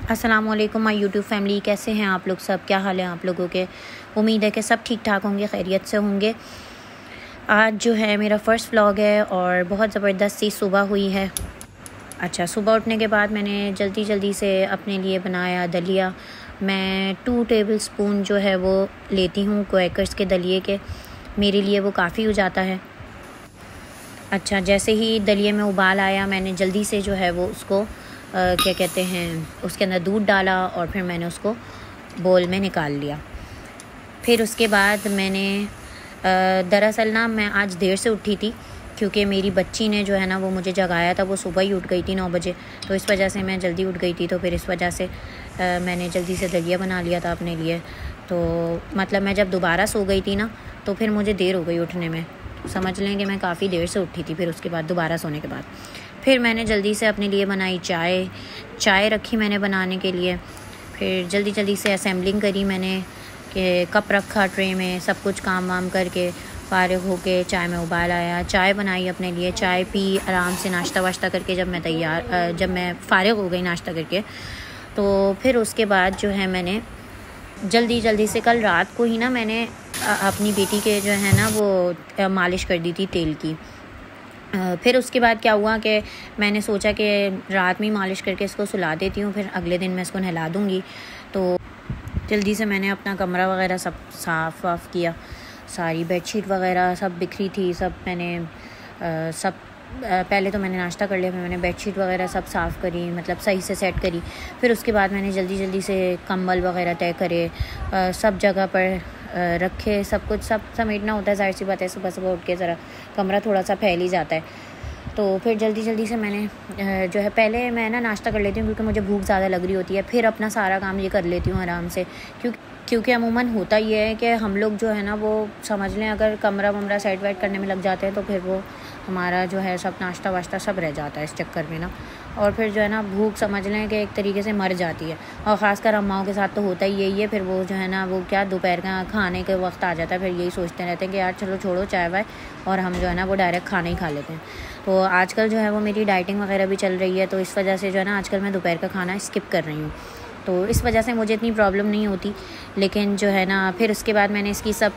अस्सलाम वालेकुम my YouTube family, कैसे हैं आप लोग सब? क्या हाल है आप लोगों के? उम्मीद है कि सब ठीक ठाक होंगे, खैरियत से होंगे। आज जो है मेरा फ़र्स्ट व्लॉग है और बहुत ज़बरदस्त सी सुबह हुई है। अच्छा, सुबह उठने के बाद मैंने जल्दी से अपने लिए बनाया दलिया। मैं 2 टेबल स्पून जो है वो लेती हूँ क्वैकर्स के दलिए के, मेरे लिए वो काफ़ी हो जाता है। अच्छा, जैसे ही दलिए में उबाल आया मैंने जल्दी से जो है वो उसको क्या कहते हैं, उसके अंदर दूध डाला और फिर मैंने उसको बोल में निकाल लिया। फिर उसके बाद मैंने दरअसल ना मैं आज देर से उठी थी क्योंकि मेरी बच्ची ने जो है ना वो मुझे जगाया था। वो सुबह ही उठ गई थी 9 बजे, तो इस वजह से मैं जल्दी उठ गई थी। तो फिर इस वजह से मैंने जल्दी से दलिया बना लिया था अपने लिए। तो मतलब मैं जब दोबारा सो गई थी ना तो फिर मुझे देर हो गई उठने में। समझ लें कि मैं काफ़ी देर से उठी थी। फिर उसके बाद दोबारा सोने के बाद फिर मैंने जल्दी से अपने लिए बनाई चाय रखी मैंने बनाने के लिए। फिर जल्दी से असेंबलिंग करी मैंने कि कप रखा ट्रे में, सब कुछ काम वाम करके फ़ारिग होके चाय में उबाल आया, चाय बनाई अपने लिए, चाय पी आराम से, नाश्ता वाश्ता करके जब मैं फ़ारिग हो गई नाश्ता करके। तो फिर उसके बाद जो है मैंने जल्दी से कल रात को ही ना मैंने अपनी बेटी के जो है ना वो मालिश कर दी थी तेल की। फिर उसके बाद क्या हुआ कि मैंने सोचा कि रात में ही मालिश करके इसको सुला देती हूँ, फिर अगले दिन मैं इसको नहला दूँगी। तो जल्दी से मैंने अपना कमरा वगैरह सब साफ़ वाफ़ किया, सारी बेडशीट वगैरह सब बिखरी थी, सब मैंने पहले तो मैंने नाश्ता कर लिया, फिर मैंने बेडशीट वगैरह सब साफ़ करी, मतलब सही से सेट करी। फिर उसके बाद मैंने जल्दी से कंबल वगैरह तय करे, सब जगह पर रखे, सब कुछ सब समेटना होता है, ज़ाहिर सी बात है। सुबह उठ के ज़रा कमरा थोड़ा सा फैल ही जाता है। तो फिर जल्दी से मैंने जो है पहले मैं ना नाश्ता कर लेती हूँ क्योंकि मुझे भूख ज़्यादा लग रही होती है, फिर अपना सारा काम ये कर लेती हूँ आराम से। क्योंकि अमूमन होता ये है कि हम लोग जो है ना वो समझ लें अगर कमरा वमरा सेट वेट करने में लग जाते हैं तो फिर वो हमारा जो है सब नाश्ता वाश्ता सब रह जाता है इस चक्कर में ना। और फिर जो है ना भूख समझ लें कि एक तरीके से मर जाती है। और ख़ासकर अम्माओं के साथ तो होता ही यही है। फिर वो जो है ना वो क्या दोपहर का खाने के वक्त आ जाता है, फिर यही सोचते रहते हैं कि यार चलो छोड़ो चाय वाय, और हम जो है ना वो डायरेक्ट खाना ही खा लेते हैं। तो आजकल जो है वो मेरी डाइटिंग वगैरह भी चल रही है, तो इस वजह से जो है ना आजकल मैं दोपहर का खाना स्किप कर रही हूँ। तो इस वजह से मुझे इतनी प्रॉब्लम नहीं होती। लेकिन जो है ना फिर उसके बाद मैंने इसकी सब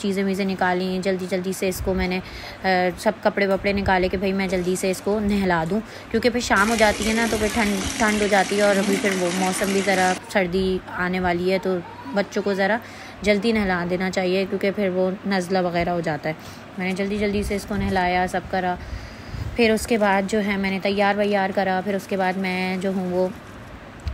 चीज़ें वीज़ें निकाली, जल्दी से इसको मैंने सब कपड़े वपड़े निकाले कि भाई मैं जल्दी से इसको नहला दूँ, क्योंकि फिर शाम हो जाती है ना तो फिर ठंड हो जाती है, और अभी फिर वो मौसम भी ज़रा सर्दी आने वाली है, तो बच्चों को ज़रा जल्दी नहला देना चाहिए क्योंकि फिर वो नज़ला वगैरह हो जाता है। मैंने जल्दी से इसको नहलाया, सब करा। फिर उसके बाद जो है मैंने तैयार वैयार करा। फिर उसके बाद मैं जो हूँ वो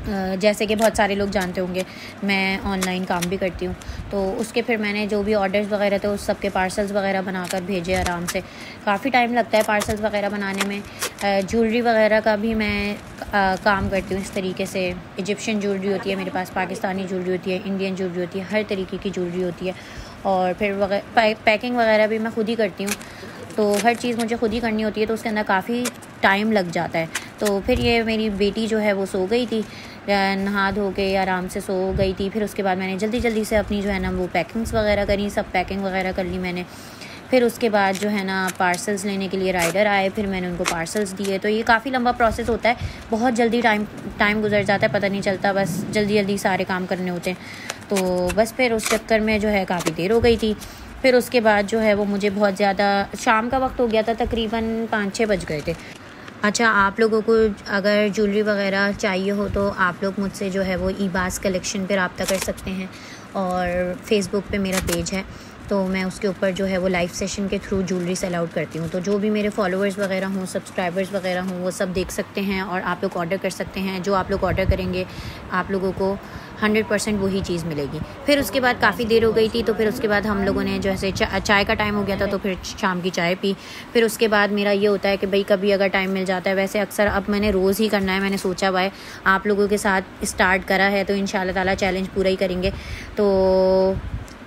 जैसे कि बहुत सारे लोग जानते होंगे मैं ऑनलाइन काम भी करती हूँ, तो उसके फिर मैंने जो भी ऑर्डर्स वगैरह थे उस सब के पार्सल्स वगैरह बनाकर भेजे आराम से। काफ़ी टाइम लगता है पार्सल्स वगैरह बनाने में। ज्वेलरी वगैरह का भी मैं काम करती हूँ इस तरीके से। इजिप्शियन ज्वेलरी होती है मेरे पास, पाकिस्तानी ज्वेलरी होती है, इंडियन ज्वेलरी होती है, हर तरीके की ज्वेलरी होती है। और फिर पैकिंग वगैरह भी मैं खुद ही करती हूँ, तो हर चीज़ मुझे खुद ही करनी होती है, तो उसके अंदर काफ़ी टाइम लग जाता है। तो फिर ये मेरी बेटी जो है वो सो गई थी, नहा धो के आराम से सो गई थी। फिर उसके बाद मैंने जल्दी से अपनी जो है ना वो पैकिंग्स वगैरह करी, सब पैकिंग वगैरह कर ली मैंने। फिर उसके बाद जो है ना पार्सल्स लेने के लिए राइडर आए, फिर मैंने उनको पार्सल्स दिए। तो ये काफ़ी लंबा प्रोसेस होता है, बहुत जल्दी टाइम गुजर जाता है, पता नहीं चलता, बस जल्दी सारे काम करने होते हैं। तो बस फिर उस चक्कर में जो है काफ़ी देर हो गई थी। फिर उसके बाद जो है वो मुझे बहुत ज़्यादा शाम का वक्त हो गया था, तकरीबन 5-6 बज गए थे। अच्छा, आप लोगों को अगर ज्वेलरी वगैरह चाहिए हो तो आप लोग मुझसे जो है वो ईबाज़ कलेक्शन पे रब्ता कर सकते हैं, और फेसबुक पे मेरा पेज है, तो मैं उसके ऊपर जो है वो लाइव सेशन के थ्रू ज्वेलरी सेल आउट करती हूँ। तो जो भी मेरे फॉलोअर्स वगैरह हों, सब्सक्राइबर्स वगैरह हों, वो सब देख सकते हैं और आप लोग ऑर्डर कर सकते हैं। जो आप लोग ऑर्डर करेंगे आप लोगों को 100% वही चीज़ मिलेगी। फिर उसके बाद काफ़ी देर हो गई थी, तो फिर उसके बाद हम लोगों ने जैसे चाय का टाइम हो गया था, तो फिर शाम की चाय पी। फिर उसके बाद मेरा ये होता है कि भाई कभी अगर टाइम मिल जाता है, वैसे अक्सर अब मैंने रोज़ ही करना है, मैंने सोचा हुआ है, आप लोगों के साथ स्टार्ट करा है तो इंशाल्लाह ताला चैलेंज पूरा ही करेंगे। तो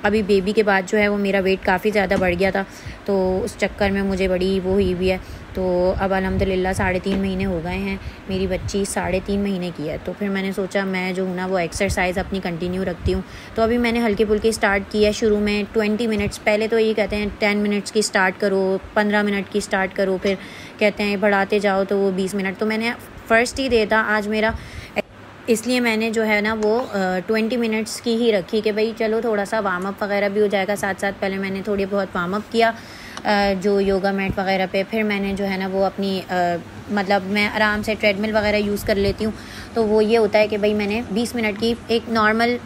अभी बेबी के बाद जो है वो मेरा वेट काफ़ी ज़्यादा बढ़ गया था, तो उस चक्कर में मुझे बड़ी वो हुई भी है। तो अब अल्हम्दुलिल्लाह 3.5 महीने हो गए हैं, मेरी बच्ची 3.5 महीने की है। तो फिर मैंने सोचा मैं जो हूँ ना वो एक्सरसाइज़ अपनी कंटिन्यू रखती हूँ। तो अभी मैंने हल्की फुल्की स्टार्ट की है। शुरू में 20 मिनट्स, पहले तो ये कहते हैं 10 मिनट्स की स्टार्ट करो, 15 मिनट की स्टार्ट करो, फिर कहते हैं बढ़ाते जाओ तो वो 20 मिनट। तो मैंने फ़र्स्ट ही देता आज मेरा इसलिए मैंने जो है ना वो 20 मिनट्स की ही रखी कि भाई चलो थोड़ा सा वार्म अप वगैरह भी हो जाएगा। साथ साथ पहले मैंने थोड़ी बहुत वार्म अप किया जो योगा मैट वगैरह पे। फिर मैंने जो है ना वो अपनी मतलब मैं आराम से ट्रेडमिल वगैरह यूज़ कर लेती हूँ। तो वो ये होता है कि भाई मैंने 20 मिनट की एक नॉर्मल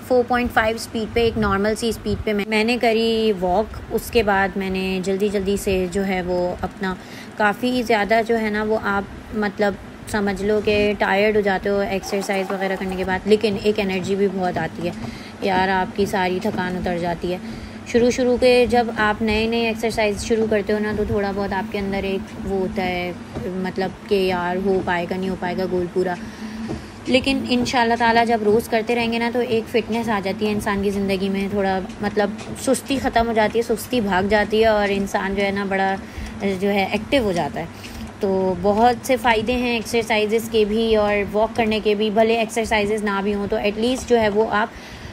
4.5 स्पीड पे, एक नॉर्मल सी स्पीड पे मैंने करी वॉक। उसके बाद मैंने जल्दी से जो है वो अपना काफ़ी ज़्यादा जो है ना वो आप मतलब समझ लो कि टायर्ड हो जाते हो एक्सरसाइज वगैरह करने के बाद, लेकिन एक एनर्जी भी बहुत आती है यार, आपकी सारी थकान उतर जाती है। शुरू के जब आप नए एक्सरसाइज शुरू करते हो ना तो थोड़ा बहुत आपके अंदर एक वो होता है मतलब कि यार हो पाएगा नहीं हो पाएगा गोल पूरा, लेकिन इंशाल्लाह ताला जब रोज़ करते रहेंगे ना तो एक फ़िटनेस आ जाती है इंसान की ज़िंदगी में। थोड़ा मतलब सुस्ती ख़त्म हो जाती है, सुस्ती भाग जाती है और इंसान जो है ना बड़ा जो है एक्टिव हो जाता है। तो बहुत से फ़ायदे हैं एक्सरसाइजेज़ के भी और वॉक करने के भी। भले एक्सरसाइजेज़ ना भी हों तो एटलीस्ट जो है वो आप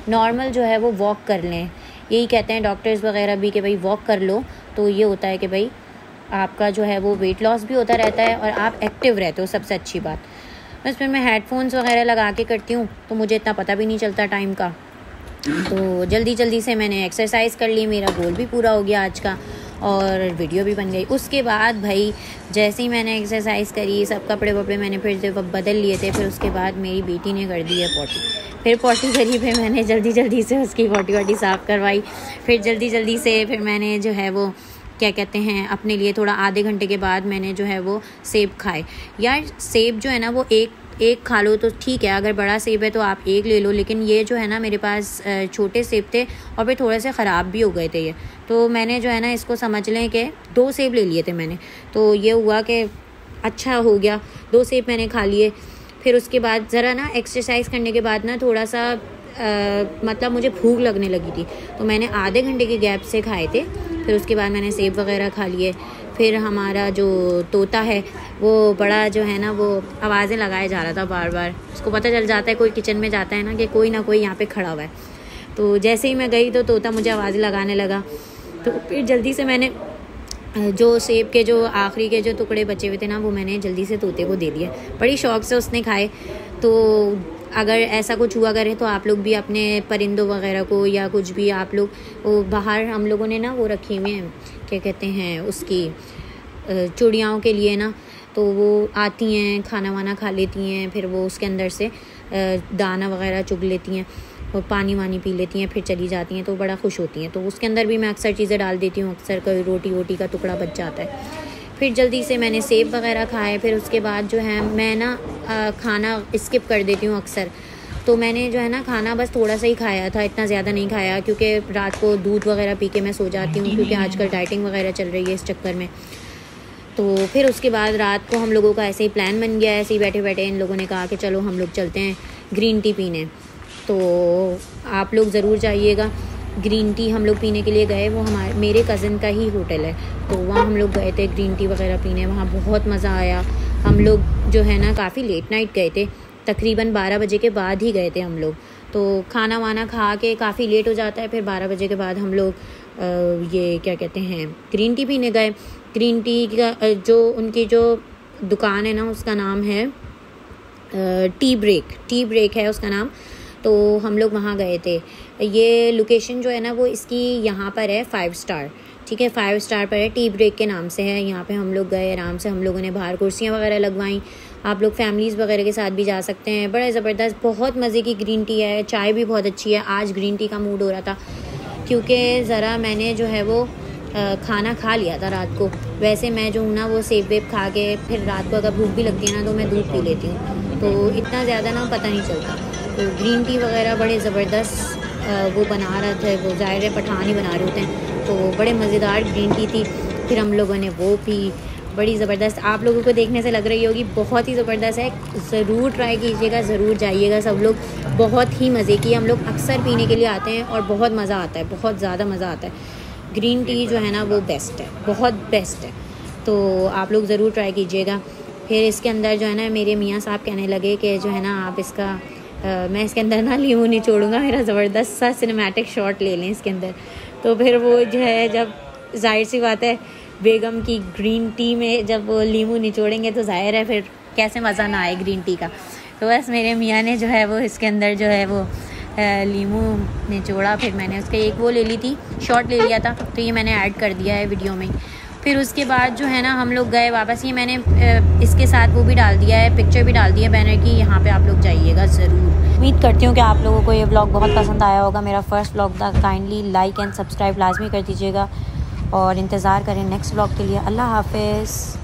नॉर्मल जो है वो वॉक कर लें। यही कहते हैं डॉक्टर्स वगैरह भी कि भाई वॉक कर लो, तो ये होता है कि भाई आपका जो है वो वेट लॉस भी होता रहता है और आप एक्टिव रहते हो, सबसे अच्छी बात। बस फिर मैं हेडफोन्स वगैरह लगा के करती हूँ तो मुझे इतना पता भी नहीं चलता टाइम का। तो जल्दी से मैंने एक्सरसाइज कर ली, मेरा गोल भी पूरा हो गया आज का और वीडियो भी बन गई। उसके बाद भाई जैसे ही मैंने एक्सरसाइज करी, सब कपड़े वपड़े मैंने फिर से बदल लिए थे। फिर उसके बाद मेरी बेटी ने कर दी है पॉटी, फिर पॉटी करी, फिर मैंने जल्दी से उसकी पॉटी साफ़ करवाई। फिर जल्दी से फिर मैंने जो है वो क्या कहते हैं अपने लिए थोड़ा आधे घंटे के बाद मैंने जो है वो सेब खाए। यार सेब जो है ना वो एक खा लो तो ठीक है, अगर बड़ा सेब है तो आप एक ले लो, लेकिन ये जो है ना मेरे पास छोटे सेब थे और फिर थोड़े से ख़राब भी हो गए थे ये, तो मैंने जो है ना इसको समझ लें कि 2 सेब ले लिए थे मैंने। तो ये हुआ कि अच्छा हो गया, 2 सेब मैंने खा लिए। फिर उसके बाद ज़रा ना एक्सरसाइज करने के बाद ना थोड़ा सा मतलब मुझे भूख लगने लगी थी, तो मैंने आधे घंटे के गैप से खाए थे। फिर उसके बाद मैंने सेब वगैरह खा लिए। फिर हमारा जो तोता है वो बड़ा जो है ना वो आवाज़ें लगाए जा रहा था बार बार। उसको पता चल जाता है कोई किचन में जाता है ना कि कोई ना कोई यहाँ पे खड़ा हुआ है, तो जैसे ही मैं गई तो तोता मुझे आवाज़ें लगाने लगा। तो फिर जल्दी से मैंने जो सेब के जो आखिरी के जो टुकड़े बचे हुए थे ना वो मैंने जल्दी से तोते को दे दिए, बड़ी शौक़ से उसने खाए। तो अगर ऐसा कुछ हुआ करे तो आप लोग भी अपने परिंदों वगैरह को या कुछ भी आप लोग वो बाहर हम लोगों ने ना वो रखी हुई हैं क्या कहते हैं उसकी चिड़ियाओं के लिए ना, तो वो आती हैं खाना वाना खा लेती हैं, फिर वो उसके अंदर से दाना वगैरह चुग लेती हैं, वो पानी वानी पी लेती हैं, फिर चली जाती हैं, तो बड़ा खुश होती हैं। तो उसके अंदर भी मैं अक्सर चीज़ें डाल देती हूँ, अक्सर कोई रोटी वोटी का टुकड़ा बच जाता है। फिर जल्दी से मैंने सेब वगैरह खाए। फिर उसके बाद जो है मैं ना खाना स्किप कर देती हूँ अक्सर, तो मैंने जो है ना खाना बस थोड़ा सा ही खाया था, इतना ज़्यादा नहीं खाया, क्योंकि रात को दूध वगैरह पी के मैं सो जाती हूँ, क्योंकि आजकल डाइटिंग वगैरह चल रही है इस चक्कर में। तो फिर उसके बाद रात को हम लोगों का ऐसे ही प्लान बन गया, ऐसे ही बैठे बैठे इन लोगों ने कहा कि चलो हम लोग चलते हैं ग्रीन टी पीने। तो आप लोग ज़रूर जाइएगा, ग्रीन टी हम लोग पीने के लिए गए। वो मेरे कज़न का ही होटल है, तो वहाँ हम लोग गए थे ग्रीन टी वगैरह पीने। वहाँ बहुत मज़ा आया। हम लोग जो है ना काफ़ी लेट नाइट गए थे, तकरीबन 12 बजे के बाद ही गए थे हम लोग। तो खाना वाना खा के काफ़ी लेट हो जाता है, फिर 12 बजे के बाद हम लोग ये क्या कहते हैं ग्रीन टी पीने गए। ग्रीन टी का जो उनकी जो दुकान है ना उसका नाम है टी ब्रेक है उसका नाम। तो हम लोग वहाँ गए थे। ये लोकेशन जो है ना वो इसकी यहाँ पर है 5 स्टार, ठीक है, 5 स्टार पर है, टी ब्रेक के नाम से है। यहाँ पे हम लोग गए, आराम से हम लोगों ने बाहर कुर्सियाँ वगैरह लगवाई। आप लोग फैमिलीज़ वगैरह के साथ भी जा सकते हैं। बड़ा ज़बरदस्त, बहुत मज़े की ग्रीन टी है, चाय भी बहुत अच्छी है। आज ग्रीन टी का मूड हो रहा था क्योंकि ज़रा मैंने जो है वो खाना खा लिया था रात को। वैसे मैं जो हूँ ना वो सेब वेब खा के फिर रात को अगर भूख भी लगती है ना तो मैं दूध पी लेती हूँ, तो इतना ज़्यादा ना पता नहीं चलता। तो ग्रीन टी वगैरह बड़े ज़बरदस्त वो बना रहा था, वो ज़ाहिर है पठान ही बना रहे होते हैं, तो बड़े मज़ेदार ग्रीन टी थी। फिर हम लोगों ने वो पी, बड़ी ज़बरदस्त। आप लोगों को देखने से लग रही होगी बहुत ही ज़बरदस्त है, ज़रूर ट्राई कीजिएगा, ज़रूर जाइएगा सब लोग। बहुत ही मज़े की, हम लोग अक्सर पीने के लिए आते हैं और बहुत मज़ा आता है, बहुत ज़्यादा मज़ा आता है। ग्रीन टी जो है ना वो बेस्ट है, बहुत बेस्ट है, तो आप लोग ज़रूर ट्राई कीजिएगा। फिर इसके अंदर जो है ना मेरे मियाँ साहब कहने लगे कि जो है ना आप इसका मैं इसके अंदर ना लीमू निचोड़ूंगा, मेरा ज़बरदस्त सा सिनेमैटिक शॉट ले लें इसके अंदर। तो फिर वो जो है जब जाहिर सी बात है बेगम की ग्रीन टी में जब वो लीमू निचोड़ेंगे तो जाहिर है फिर कैसे मज़ा ना आए ग्रीन टी का। तो बस मेरे मियाँ ने जो है वो इसके अंदर जो है वो लीमू निचोड़ा, फिर मैंने उसके एक वो ले ली थी, शॉट ले लिया था, तो ये मैंने ऐड कर दिया है वीडियो में। फिर उसके बाद जो है ना हम लोग गए वापस। ये मैंने इसके साथ वो भी डाल दिया है, पिक्चर भी डाल दी है बैनर की, यहाँ पे आप लोग जाइएगा ज़रूर। उम्मीद करती हूँ कि आप लोगों को ये व्लॉग बहुत पसंद आया होगा। मेरा फर्स्ट व्लॉग था। काइंडली लाइक एंड सब्सक्राइब लाजमी कर दीजिएगा और इंतज़ार करें नेक्स्ट व्लॉग के लिए। अल्लाह हाफ़िज़।